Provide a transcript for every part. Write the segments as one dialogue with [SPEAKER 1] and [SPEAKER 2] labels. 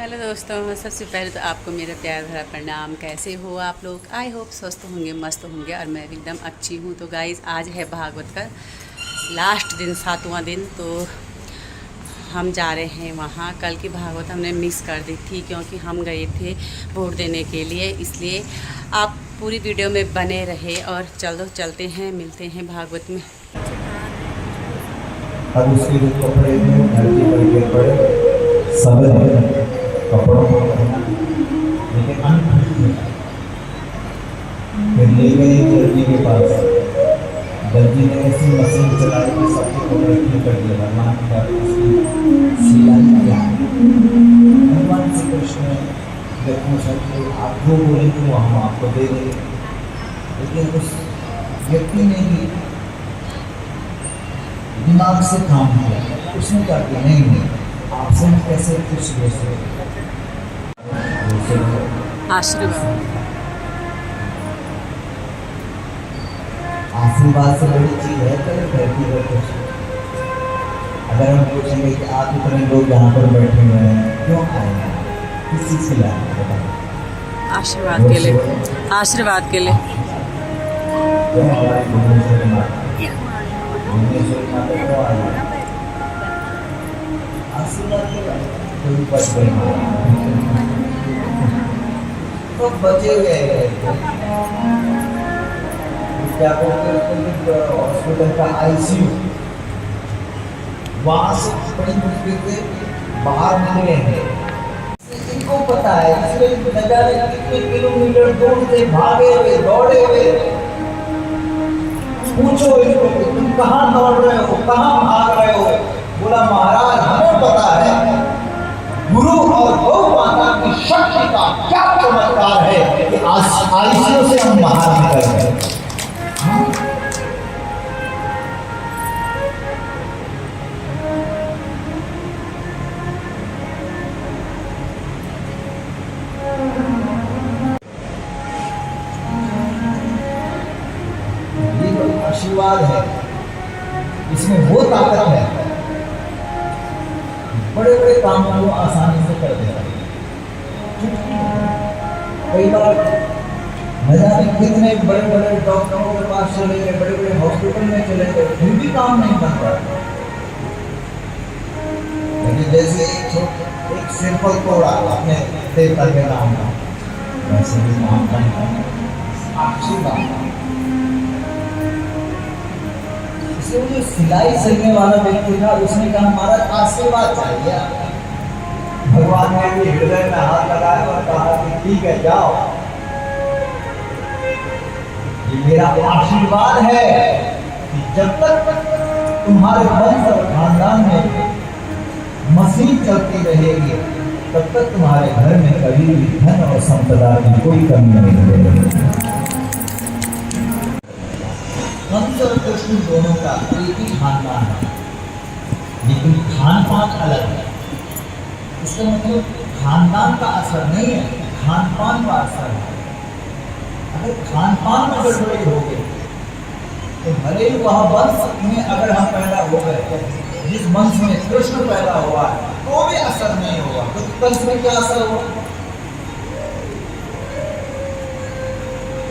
[SPEAKER 1] Hello दोस्तों, सबसे पहले तो आपको मेरा प्यार भरा प्रणाम। कैसे हो आप लोग? आई होप स्वस्थ होंगे, मस्त होंगे और मैं भी एकदम अच्छी हूँ। तो गाइज़, आज है भागवत का लास्ट दिन, 7वां दिन। तो हम जा रहे हैं वहाँ। कल की भागवत हमने मिस कर दी थी क्योंकि हम गए थे वोट देने के लिए, इसलिए आप पूरी वीडियो में बने रहे। और चलो चलते हैं, मिलते हैं भागवत में।
[SPEAKER 2] अब उसके जो कपड़े थे धरती पर गिर पड़े, सब कपड़ों को पहना, लेकिन फिर ले गए दर्जी के पास। दर्जी ने ऐसी मशीन चलाई कि सबके कपड़े ठीक कर दिए। भगवान की बात उसकी सिलाई क्या है। भगवान श्री कृष्ण जब पूछा कि आप जो बोले तो हम आपको दे देंगे, लेकिन उस व्यक्ति ने भी दिमाग से काम किया। उसने कहा कि नहीं, आपसे हम कैसे कुछ ले सकते। आशीर्वाद से बड़ी चीज है तो धरती पर कुछ। अगर हम पूछेंगे कि आप इतने लोग यहाँ पर बैठे हुए हैं, क्यों आए हैं, किस चीज के लिए आए हैं, बताएं।
[SPEAKER 1] आशीर्वाद के लिए, आशीर्वाद के लिए।
[SPEAKER 2] जो हमारे भुवनेश्वरी माता, भुवनेश्वरी माता क्यों आई है? आशीर्वाद के लिए। कोई पद तो बचे हुए हैं। क्या बोलते हैं हॉस्पिटल का आईसीयू, वहां से बड़ी मुश्किल से बाहर निकले हैं। इनको पता है इसमें न जाने कितने किलोमीटर दूर से भागे हुए, दौड़े हुए। पूछो इनको कि तुम कहाँ दौड़ रहे हो, कहाँ भाग रहे हो। बोला महाराज, हमें पता है गुरु और गौ माता की शक्ति का क्या चमत्कार है कि आईसीयू से हम बाहर निकल गए। आशीर्वाद है, इसमें वो ताकत है, बड़े बड़े कामों को आसानी से कर देता है। कई बार न जाने कितने बड़े बड़े डॉक्टरों के पास चले गए, बड़े बड़े हॉस्पिटल में चले गए, फिर भी काम नहीं बन रहा। लेकिन जैसे एक सिंपल कोड़ा अपने देवता के नाम का, वैसे भी काम बनता है। अच्छी बात है। जो सिलाई सिलने वाला व्यक्ति था, उसने कहा महाराज आशीर्वाद चाहिए। भगवान ने भी हृदय में हाथ लगाया और कहा कि ठीक है, जाओ, ये मेरा आशीर्वाद है कि जब तक तुम्हारे वंश और खानदान में मशीन चलती रहेगी, तब तक तुम्हारे घर में कभी भी धन और संपदा की कोई कमी नहीं रहेगी। कंस और कृष्ण दोनों का एक ही खानदान है, लेकिन खान पान अलग है। इसका मतलब खानदान का असर नहीं है, खान पान का असर है। अगर खान पान में गड़बड़ी हो गई तो भले ही वह वंश में अगर हम पैदा हो गए, जिस वंश में कृष्ण पैदा हुआ तो भी असर नहीं होगा। तो कंस में क्या असर हुआ?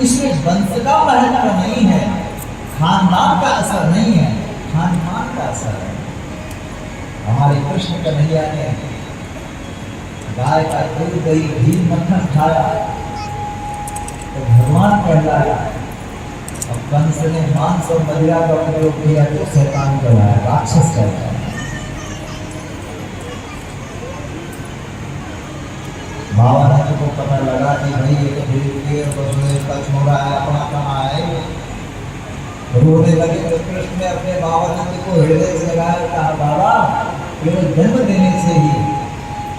[SPEAKER 2] इसमें वंश का महत्व नहीं है, खानदान का असर नहीं है, खानपान का असर है। हमारे कृष्ण कन्हैया ने गाय का दूध, दही, घी, मक्खन खाया तो भगवान कहलाया, और कंस ने मांस और मदिरा का प्रयोग किया तो शैतान कहलाया, राक्षस कहलाया। भावानंद को पता लगा कि भाई ये तो धीरे का छोड़ा है, अपना कहाँ है। रोने लगे तो कृष्ण ने अपने भावानंद को हृदय से लगाया, कहा बाबा, केवल जन्म देने से ही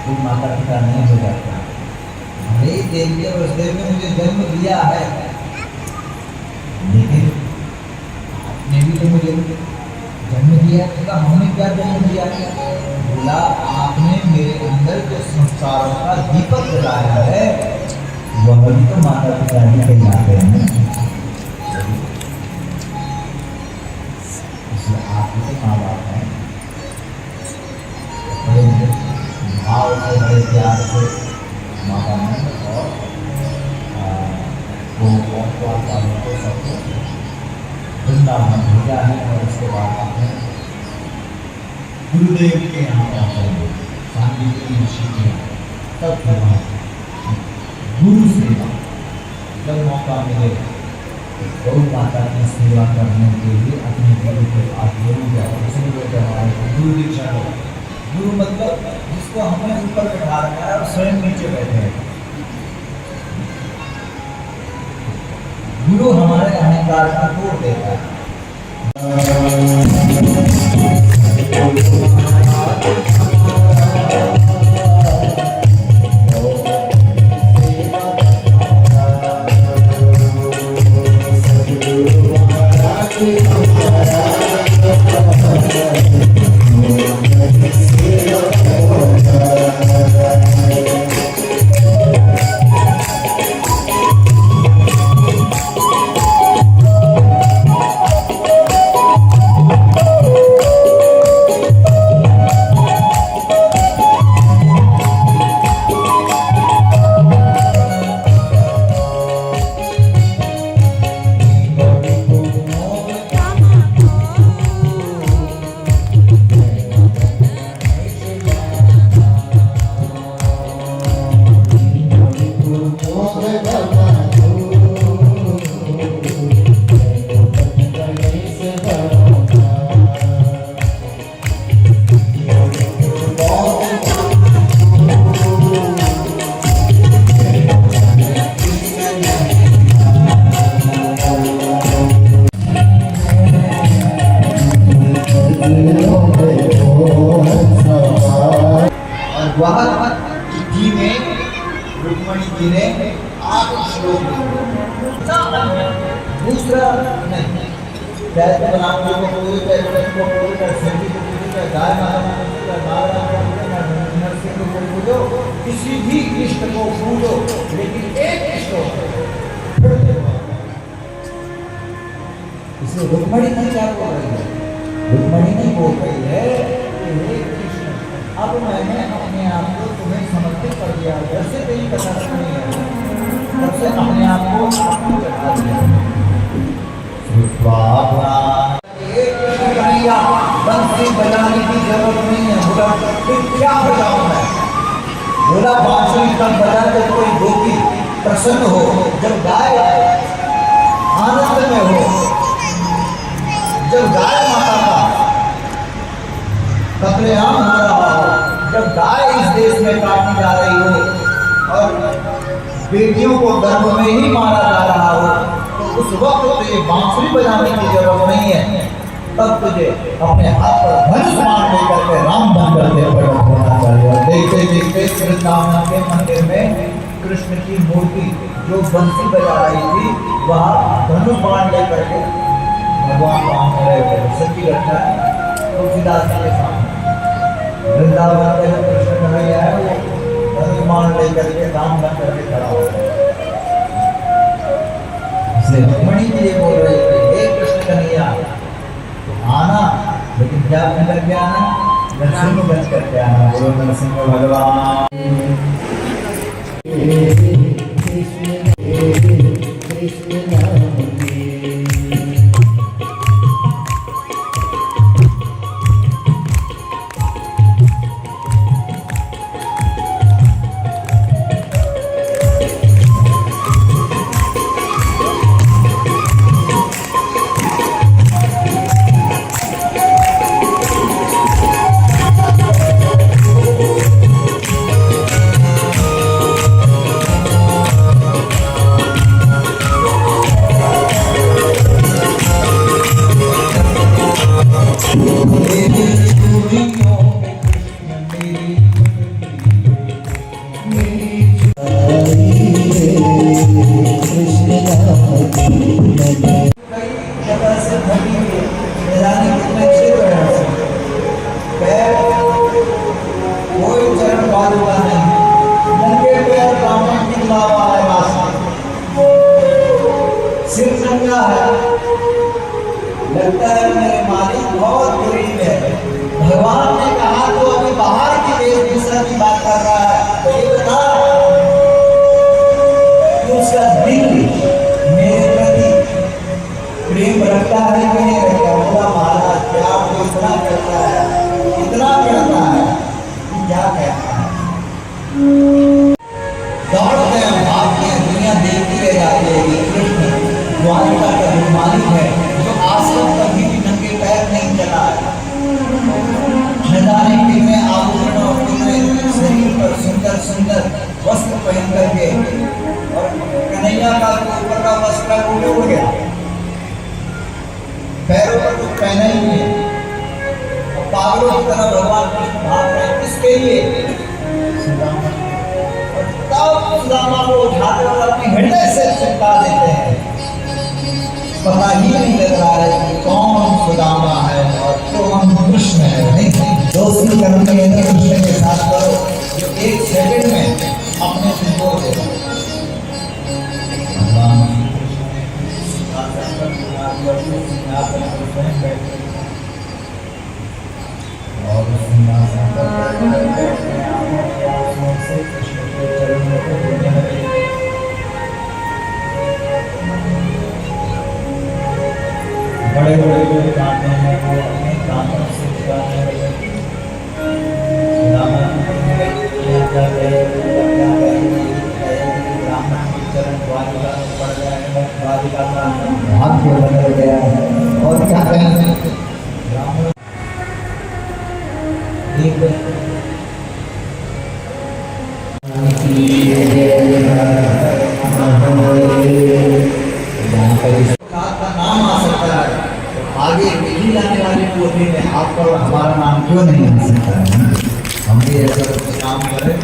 [SPEAKER 2] कोई माता पिता नहीं हो जाता। भले देवी और उस देव ने मुझे जन्म दिया है, लेकिन आपने भी तो मुझे जन्म दिया। तो हमने क्या जन्म दिया? बोला, आपने मेरे अंदर जो संस्कारों का दीपक जलाया है, वह भी तो माता पिता ही कहलाते हैं। आपके माँ बाप हैं, भाव से बड़े प्यार से माता नंद और वालों को सबको वृंदावन भेजा है। और उसके बाद आपने गुरुदेव के यहाँ पहुँचेंगे, सांगीतिक ऋषि के तब फिर वहाँ गुरु सेवा जब मौका मिले गौ माता की सेवा करने के लिए अपने गुरु के पास जरूर जाए। इसलिए जब हमारे गुरु दीक्षा हो, गुरु मतलब जिसको हमने ऊपर बैठा रखा है और स्वयं नीचे बैठे हैं। गुरु हमारे अहंकार का तोड़ देता है। चिट्ठी में रुक्मणी जी ने 8 श्लोक दूसरा नहीं, चाहे तो बनाओ को पूरे चाहे को पूरे चाहे संधि को पूरे चाहे गाय माता को नारा को नरसिंह को पूजो, किसी भी इष्ट को पूजो, लेकिन एक इष्ट हो। इसलिए रुक्मणी जी क्या बोल रही है? रुक्मणी नहीं बोल रही है कि हे कृष्ण, अब मैंने अपने आप को तुम्हें समर्पित कर दिया, वैसे तेरी कथा नहीं है, तब से अपने आप को आपको चढ़ा दिया। बंसी बजाने की जरूरत नहीं है। बोला फिर क्या बजाऊं मैं? बोला बांसुरी तब बजा जब कोई गोपी प्रसन्न हो, जब गाय आनंद में हो, जब गाय माता का कत्लेआम हो रहा हो, जब गाय इस देश में काटी जा रही हो और बेटियों को गर्भ में ही मारा जा रहा हो, तो उस वक्त तुझे बांसुरी बजाने की जरूरत नहीं है। तब तुझे अपने हाथ पर धनुष बाण लेकर के राम बन करके प्रकट होना चाहिए। और देखते देखते वृंदावन के मंदिर में कृष्ण की मूर्ति जो बंसी बजा रही थी, वह धनुष बाण लेकर के भगवान राम रहे थे। सच्ची घटना है। तुलसीदास जी के सामने वृंदावन में जो कृष्ण कन्हैया है, वो धनुष बाण लेकर के राम बन करके खड़ा हो गया। इसलिए रुक्मणी जी ये बोल रहे थे, हे कृष्ण कन्हैया आना, लेकिन क्या बन करके आना? नरसिंह बन करके आना। बोलो नरसिंह भगवान। था तो ऊपर का वस्त्र वो भी उड़ गया, पैरों पर कुछ पहना ही नहीं है। तो पागलों की तरह भगवान कृष्ण भाग रहे हैं, किसके लिए? सुदामा। और तब सुदामा को उठाकर और अपने हृदय से चिपका देते हैं। पता ही नहीं लग रहा है कि कौन सुदामा है और कौन कृष्ण है। नहीं, दोस्ती करनी है तो कृष्ण के साथ करो, जो एक सेकंड में अपने से जोड़ देगा। भगवान कृष्ण ने सिंहासन पर बिठा दिया, उस सिंहासन पर स्वयं बैठे और उस सिंहासन पर बैठे अपने आंखों के आंसुओं से कृष्ण के चरणों को धोने लगे। बड़े बड़े जो कांटे हैं वो अपने कांटों से उतारने लगे। सुदामा क्या कहे, ब्राह्मण के चरण द्वारिका में पड़ गए, द्वारिका का भाग्य बदल गया है। और क्या कहें, ब्राह्मण का नाम आ सकता है, तो आगे नहीं जाने वाली पोथी में आपका और हमारा नाम क्यों नहीं आ सकता है? हम भी ऐसा कुछ काम करें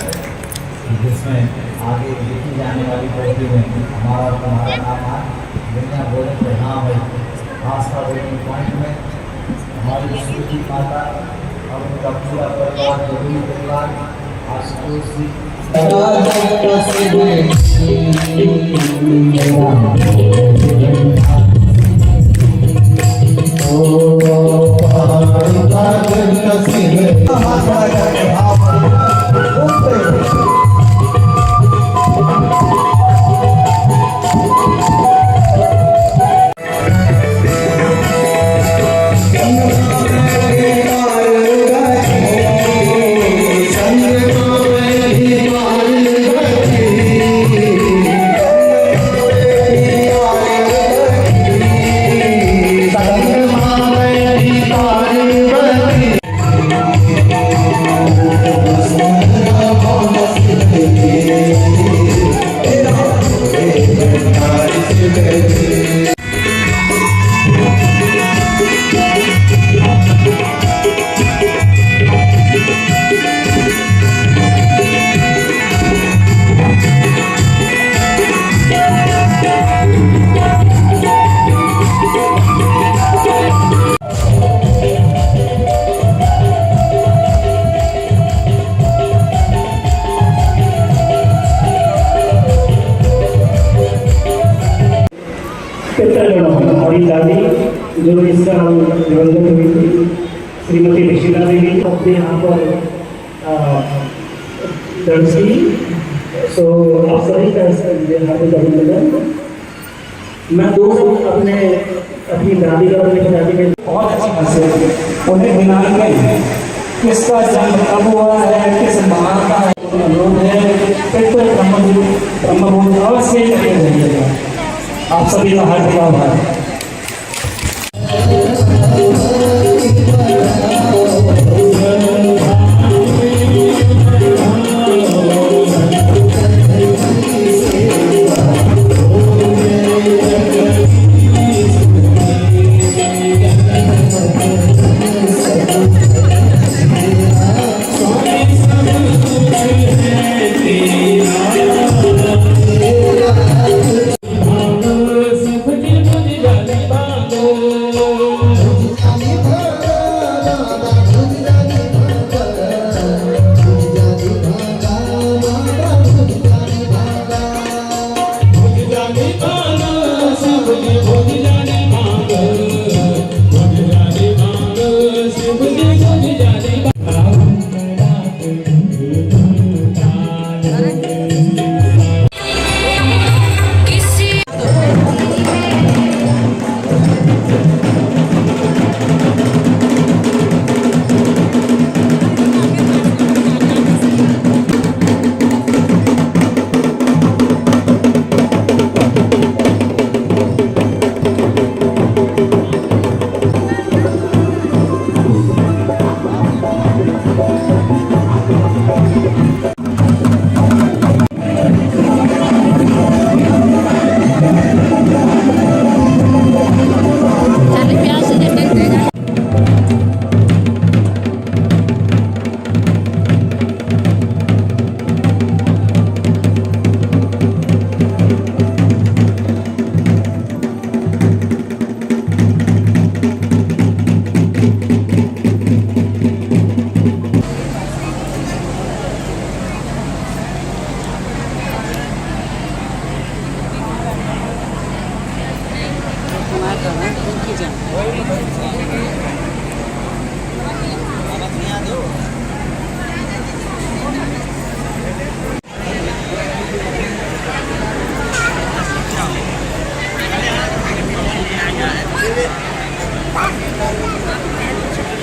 [SPEAKER 2] जिसमें आगे लिखी जाने वाली पोथी में हमारा और तुम्हारा नाम आए। दुनिया बोले तो हाँ भाई, आस्था वेटिंग पॉइंट में हमारी सूची माता और उनका पूरा परिवार, जरूरी परिवार, आशुतोष जी
[SPEAKER 3] हमारी दादी जो इसका निबंधन हुई थी श्रीमती ऋषिका देवी अपने यहाँ पर दर्ज की। सो आप सभी का यहाँ पर अभिनंदन। मैं दो अपनी दादी का अपनी दादी में
[SPEAKER 4] बहुत अच्छी हंसे उन्हें गिनाएंगे किसका जन्म कब हुआ है, किस माह का अनुरोध है, फिर तो ब्रह्मभूत अवश्य करके रहिएगा। आप सभी का हार्दिक आभार।
[SPEAKER 5] Thank you.
[SPEAKER 1] लेके जाऊँ।